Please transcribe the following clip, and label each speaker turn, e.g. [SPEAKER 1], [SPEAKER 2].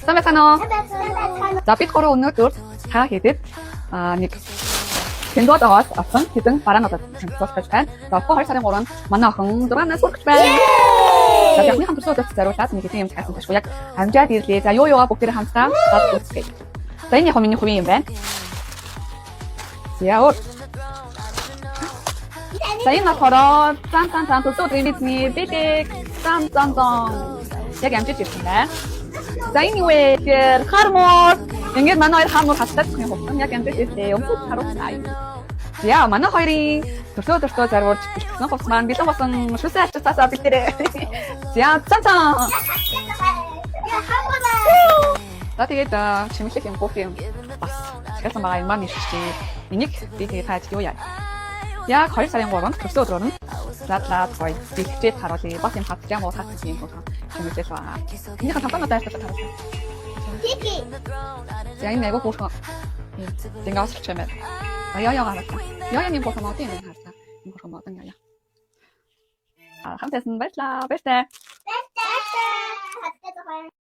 [SPEAKER 1] Самбайцгаана уу? За бид гурав өнөөдөр та хэдэд нэг Тэндуадаас авсан хэдэн бараануудад тэмцүүлж байна. За одоо 2 сарын 3-нд манай охин 6-наас хүрч байна. За яхны хамтарсуудад зориулаад нэг хэдэн юм хайсан ташгүй яг амжаад ирлээ. За юу юугаа бүгдээр хамтдаа үзье. За энэ яг миний хувийн юм байна. Яа. За энэ болохоор цан төсөөдрийн бидний бэлэг цан. Яг амжиж ирсэн байна. За энэ юу вэ? Хармор. Ингээд манай хоёр хамуур хаттаад их юм. Яг амжиж ирлээ. Өмсөж харуулсан. Яа, манай хоёрын төсөөдрөөр зориулж бэлтгэсэн хувцас маань бэлэн болсон шүсээ ачаасаа бэлтэрээ. За цан. За тэгээд чимэглэх юм бүх юм бас захиалсан байгаа юм маань ирчихээ. Энийг би тэгээд тааж юу яа. Яг 2 сарын 3-нд төсөөдрөөр нь задлаад гоё бэлтгээд харуулъя. Бас юм хатж юм уу хатчих юм бол чимэглэл байгаа. Энийхээ тавтануудаа ажиллаж харуулъя. Тики. За энэ яг бүх Тэнгаас ч юм байна. Яа гараад. Яа нэг бүх модын юм харцаа. Энэ бүх модон яа. Хамтасан баярлаа. Баяртай.